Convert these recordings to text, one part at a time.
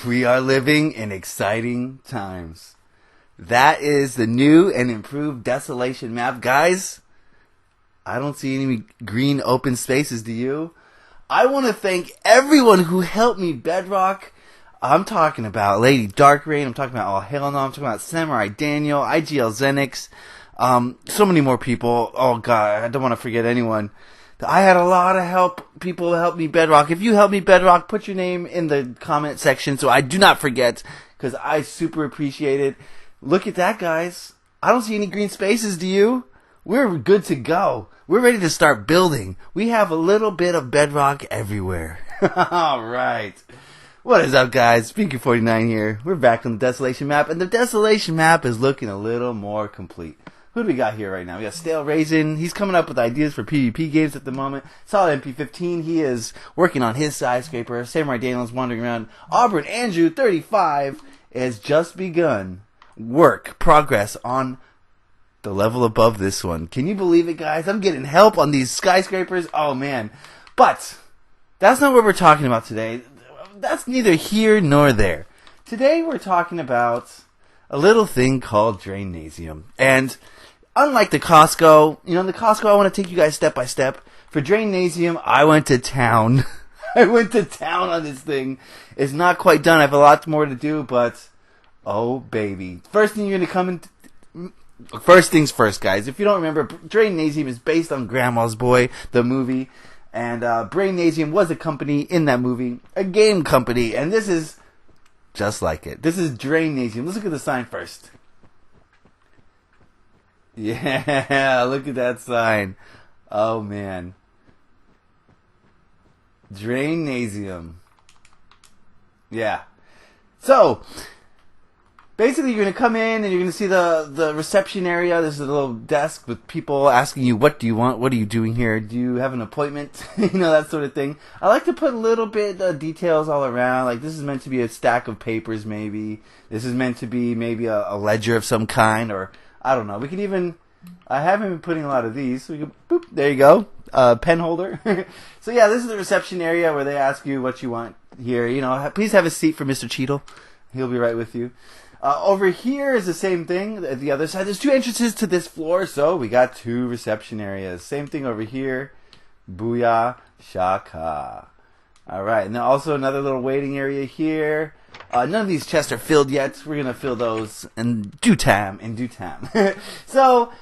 We are living in exciting times. That is the new and improved Desolation map. Guys, I don't see any green open spaces, do you? I want to thank everyone who helped me bedrock. I'm talking about Lady Darkrain, I'm talking about All Hell No, I'm talking about Samurai Daniel, IGL Zenix, so many more people. Oh god, I don't want to forget anyone. I had a lot of help. People helped me bedrock. If you help me bedrock, put your name in the comment section so I do not forget, because I super appreciate it. Look at that, guys. I don't see any green spaces, do you? We're good to go. We're ready to start building. We have a little bit of bedrock everywhere. Alright. What is up, guys? beancrew49 here. We're back on the Desolation map, and the Desolation map is looking a little more complete. Who do we got here right now? We got Stale Raisin. He's coming up with ideas for PvP games at the moment. Solid MP15. He is working on his skyscraper. Samurai Daniel's wandering around. Auburn Andrew 35 has just begun progress on the level above this one. Can you believe it, guys? I'm getting help on these skyscrapers. Oh, man. But that's not what we're talking about today. That's neither here nor there. Today we're talking about a little thing called Drainasium. And unlike the Costco, the Costco, I want to take you guys step by step. For Drainasium, I went to town. I went to town on this thing. It's not quite done. I have a lot more to do, but oh, baby. First thing you're going to come in. First things first, guys. If you don't remember, Drainasium is based on Grandma's Boy, the movie. And Drainasium was a company in that movie, a game company. And this is just like it. This is Drainasium. Let's look at the sign first. Yeah, look at that sign. Oh, man. Drainasium. Yeah. So, basically you're going to come in and you're going to see the reception area. There's a little desk with people asking you, what do you want? What are you doing here? Do you have an appointment? That sort of thing. I like to put a little bit of details all around. Like, this is meant to be a stack of papers, maybe. This is meant to be maybe a ledger of some kind, or I don't know. We can even, I haven't been putting a lot of these, so we can, boop, there you go, pen holder. So yeah, this is the reception area where they ask you what you want here. Please have a seat for Mr. Cheadle. He'll be right with you. Over here is the same thing. At the other side, there's two entrances to this floor, so we got two reception areas. Same thing over here. Booyah Shaka. Alright, and then also another little waiting area here. None of these chests are filled yet. We're going to fill those in due time. So,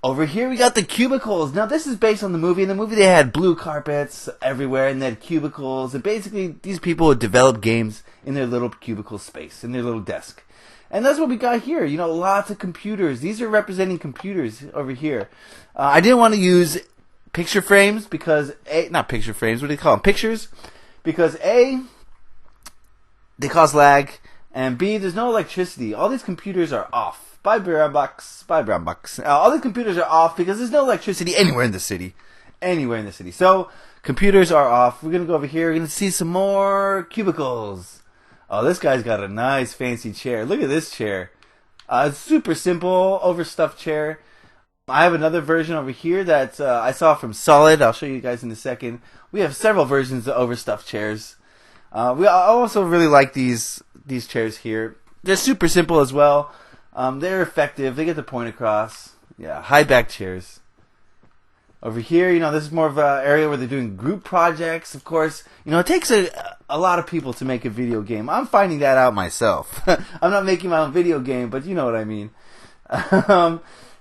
over here we got the cubicles. Now, this is based on the movie. In the movie, they had blue carpets everywhere, and they had cubicles. And basically, these people would develop games in their little cubicle space, in their little desk. And that's what we got here. Lots of computers. These are representing computers over here. I didn't want to use picture frames because, not picture frames, what do you call them? Pictures. Because A, they cause lag, and B, there's no electricity. All these computers are off. Bye, brown box. All these computers are off because there's no electricity anywhere in the city. So, computers are off. We're going to go over here. We're going to see some more cubicles. Oh, this guy's got a nice fancy chair. Look at this chair. It's super simple, overstuffed chair. I have another version over here that I saw from Solid. I'll show you guys in a second. We have several versions of overstuffed chairs. I also really like these chairs here. They're super simple as well. They're effective. They get the point across. Yeah, high back chairs. Over here, this is more of an area where they're doing group projects. Of course, it takes a lot of people to make a video game. I'm finding that out myself. I'm not making my own video game, but you know what I mean.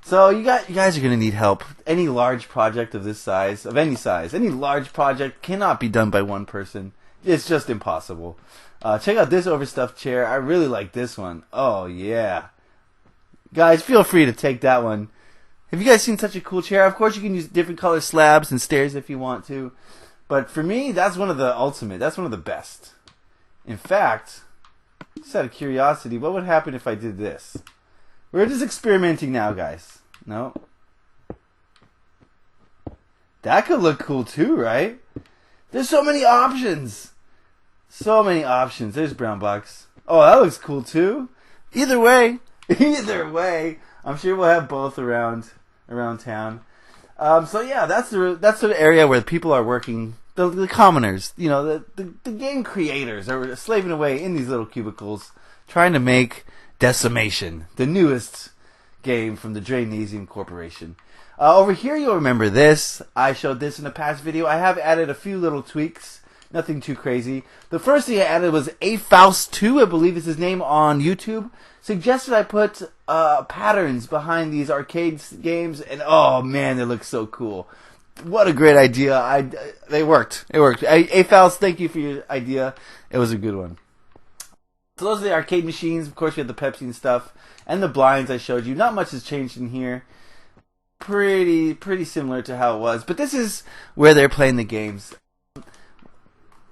So you guys are going to need help. Any large project of this size, of any size, any large project cannot be done by one person. It's just impossible. Check out this overstuffed chair. I really like this one. Oh, yeah. Guys, feel free to take that one. Have you guys seen such a cool chair? Of course, you can use different color slabs and stairs if you want to. But for me, that's one of the ultimate. That's one of the best. In fact, just out of curiosity, what would happen if I did this? We're just experimenting now, guys. No? That could look cool too, right? There's so many options. There's brown box. Oh, that looks cool too. Either way, I'm sure we'll have both around town. So yeah, that's the area where people are working the commoners, the game creators are slaving away in these little cubicles trying to make Desomation, the newest game from the Drainasium Corporation. Over here, you'll remember this. I showed this in a past video. I have added a few little tweaks. Nothing too crazy. The first thing I added was Faust2, I believe is his name on YouTube. Suggested I put patterns behind these arcade games, and oh man, they look so cool. What a great idea. They worked. It worked. Faust, thank you for your idea. It was a good one. So those are the arcade machines. Of course, we have the Pepsi and stuff. And the blinds I showed you. Not much has changed in here. Pretty similar to how it was. But this is where they're playing the games.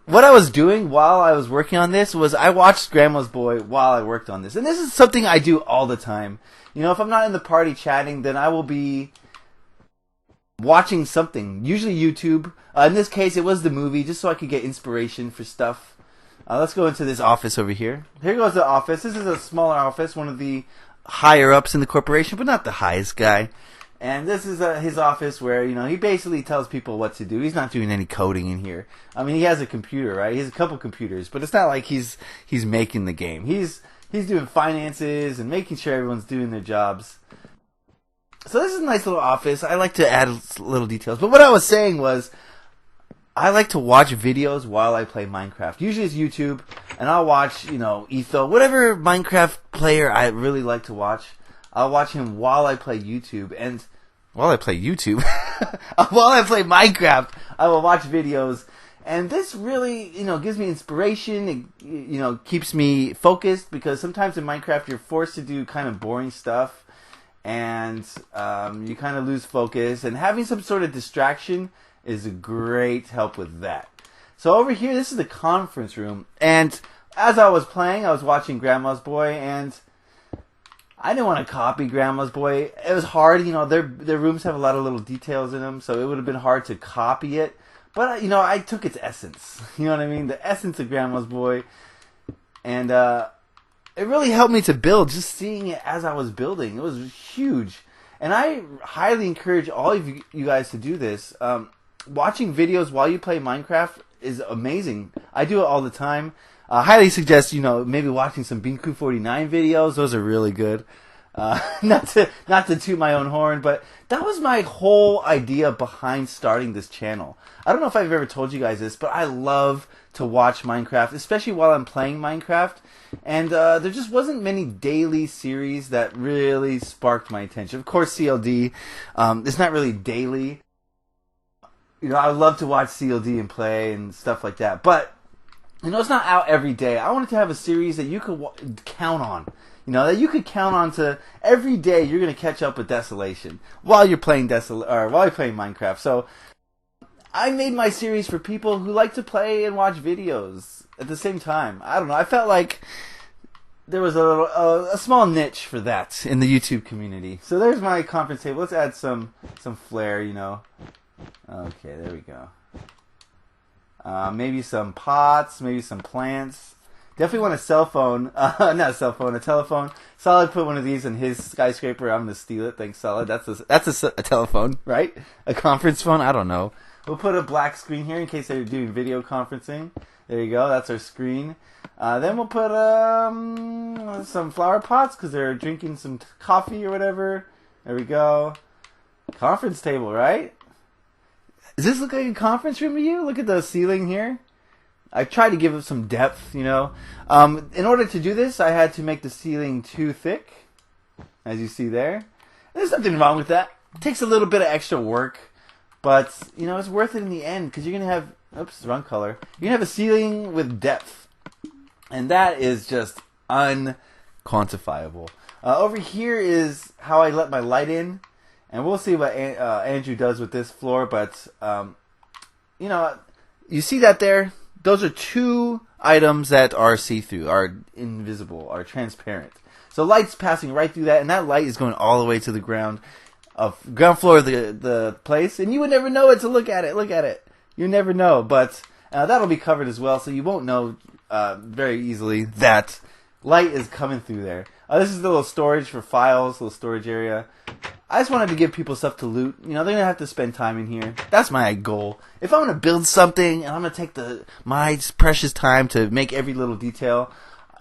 What I was doing while I was working on this was I watched Grandma's Boy while I worked on this. And this is something I do all the time. If I'm not in the party chatting, then I will be watching something. Usually YouTube. In this case, it was the movie, just so I could get inspiration for stuff. Let's go into this office over here. Here goes the office. This is a smaller office, one of the higher-ups in the corporation, but not the highest guy. And this is his office where, he basically tells people what to do. He's not doing any coding in here. I mean, he has a computer, right? He has a couple computers, but it's not like he's making the game. He's doing finances and making sure everyone's doing their jobs. So this is a nice little office. I like to add little details. But what I was saying was, I like to watch videos while I play Minecraft. Usually it's YouTube, and I'll watch, Etho, whatever Minecraft player I really like to watch. I'll watch him while I play YouTube, and while I play YouTube, while I play Minecraft, I will watch videos, and this really, gives me inspiration. It, keeps me focused, because sometimes in Minecraft you're forced to do kind of boring stuff, and you kind of lose focus, and having some sort of distraction is a great help with that. So over here, this is the conference room, and as I was playing, I was watching Grandma's Boy, and I didn't want to copy Grandma's Boy. It was hard, their rooms have a lot of little details in them, so it would have been hard to copy it. But, I took its essence. You know what I mean? The essence of Grandma's Boy. And it really helped me to build, just seeing it as I was building. It was huge. And I highly encourage all of you guys to do this. Watching videos while you play Minecraft is amazing. I do it all the time. I highly suggest, maybe watching some beancrew49 videos. Those are really good. Not to toot my own horn, but that was my whole idea behind starting this channel. I don't know if I've ever told you guys this, but I love to watch Minecraft, especially while I'm playing Minecraft. And there just wasn't many daily series that really sparked my attention. Of course, CLD, it's not really daily. I would love to watch CLD and play and stuff like that, but it's not out every day. I wanted to have a series that you could count on. That you could count on to every day. You're going to catch up with Desolation while you're playing while you're playing Minecraft. So I made my series for people who like to play and watch videos at the same time. I don't know. I felt like there was a small niche for that in the YouTube community. So there's my conference table. Let's add some flair. Okay, there we go. Maybe some pots, maybe some plants. Definitely want a cell phone. Not a cell phone, a telephone. Solid put one of these in his skyscraper. I'm going to steal it. Thanks, Solid. That's a telephone, right? A conference phone? I don't know. We'll put a black screen here in case they're doing video conferencing. There you go. That's our screen. Then we'll put some flower pots because they're drinking some coffee or whatever. There we go. Conference table, right? Does this look like a conference room to you? Look at the ceiling here. I tried to give it some depth, In order to do this, I had to make the ceiling too thick, as you see there. There's nothing wrong with that. It takes a little bit of extra work, but, it's worth it in the end, because you're going to have, oops, wrong color. You're going to have a ceiling with depth, and that is just unquantifiable. Over here is how I let my light in. And we'll see what Andrew does with this floor, but, you see that there? Those are two items that are see-through, are invisible, are transparent. So light's passing right through that, and that light is going all the way to the ground floor of the place, and you would never know it to look at it. Look at it. You never know, but that'll be covered as well, so you won't know very easily that light is coming through there. This is the little storage for files, little storage area. I just wanted to give people stuff to loot. You know, they're going to have to spend time in here. That's my goal. If I'm going to build something and I'm going to take my precious time to make every little detail,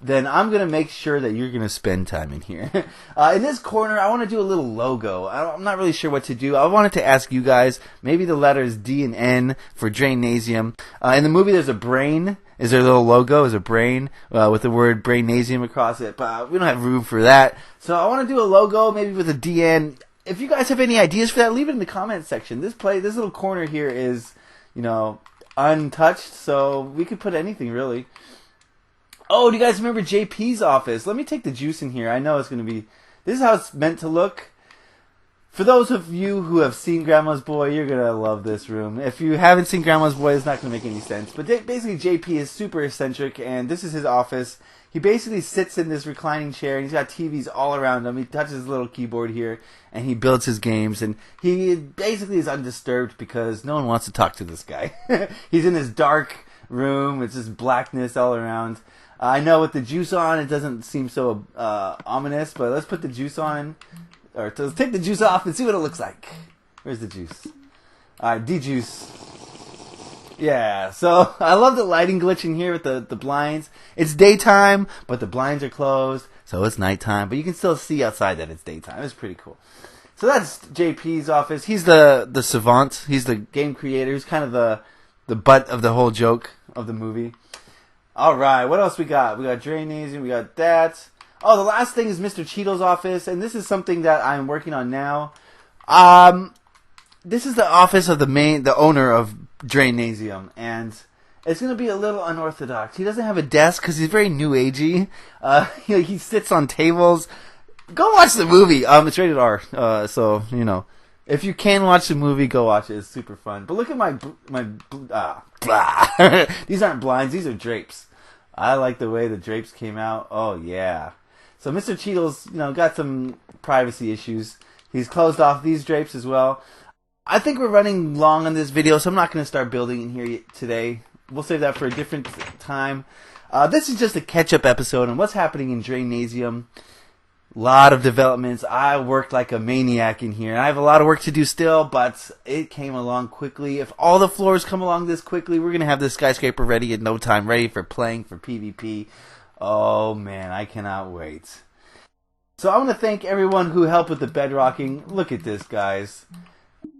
then I'm going to make sure that you're going to spend time in here. In this corner, I want to do a little logo. I'm not really sure what to do. I wanted to ask you guys, maybe the letters D and N for Drainasium. In the movie, there's a brain. Is there a little logo? Is a brain with the word Drainasium across it? But we don't have room for that. So I want to do a logo, maybe with a DN. If you guys have any ideas for that, leave it in the comment section. This little corner here is, you know, untouched, so we could put anything really. Oh, do you guys remember JP's office? Let me take the juice in here. I know it's going to be... This is how it's meant to look. For those of you who have seen Grandma's Boy, you're going to love this room. If you haven't seen Grandma's Boy, it's not going to make any sense. But basically, JP is super eccentric, and this is his office. He basically sits in this reclining chair, and he's got TVs all around him. He touches his little keyboard here, and he builds his games. And he basically is undisturbed because no one wants to talk to this guy. He's in this dark room. It's just blackness all around. I know with the juice on, it doesn't seem so ominous, but let's put the juice on. Or let's take the juice off and see what it looks like. Where's the juice? Alright, de-juice. Yeah, so I love the lighting glitch in here with the blinds. It's daytime, but the blinds are closed, so it's nighttime. But you can still see outside that it's daytime. It's pretty cool. So that's JP's office. He's the savant. He's the game creator. He's kind of the butt of the whole joke of the movie. Alright, what else we got? We got Drainasium, we got that. Oh, the last thing is Mr. Cheeto's office, and this is something that I'm working on now. This is the office of the owner of Drainasium, and it's going to be a little unorthodox. He doesn't have a desk because he's very new agey. He sits on tables. Go watch the movie. It's rated R, so you know, if you can watch the movie, go watch it. It's super fun. But look at my these aren't blinds. These are drapes. I like the way the drapes came out. Oh yeah. So Mr. Cheeto's, you know, got some privacy issues. He's closed off these drapes as well. I think we're running long on this video, so I'm not going to start building in here today. We'll save that for a different time. This is just a catch-up episode on what's happening in Drainasium. A lot of developments. I worked like a maniac in here. I have a lot of work to do still, but it came along quickly. If all the floors come along this quickly, we're going to have this skyscraper ready in no time, ready for playing for PvP. Oh man, I cannot wait. So I want to thank everyone who helped with the bedrocking. Look at this, guys.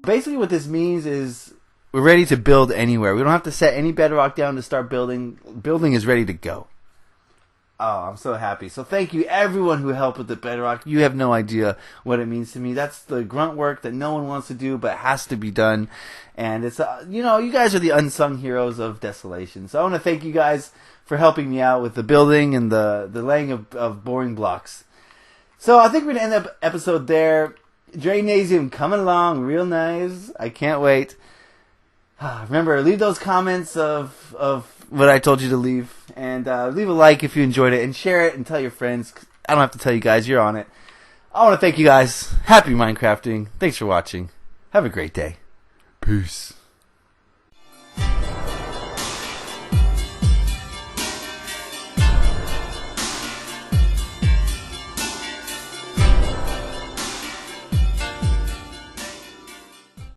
Basically what this means is we're ready to build anywhere. We don't have to set any bedrock down to start building. Building is ready to go. Oh, I'm so happy. So thank you everyone who helped with the bedrock. You have no idea what it means to me. That's the grunt work that no one wants to do but has to be done. And it's, you know, you guys are the unsung heroes of Desolation. So I want to thank you guys for helping me out with the building and the laying of boring blocks. So I think we're going to end the episode there. Drainasium coming along real nice. I can't wait. Remember, leave those comments of what I told you to leave. And leave a like if you enjoyed it. And share it and tell your friends. I don't have to tell you guys. You're on it. I want to thank you guys. Happy Minecrafting. Thanks for watching. Have a great day. Peace.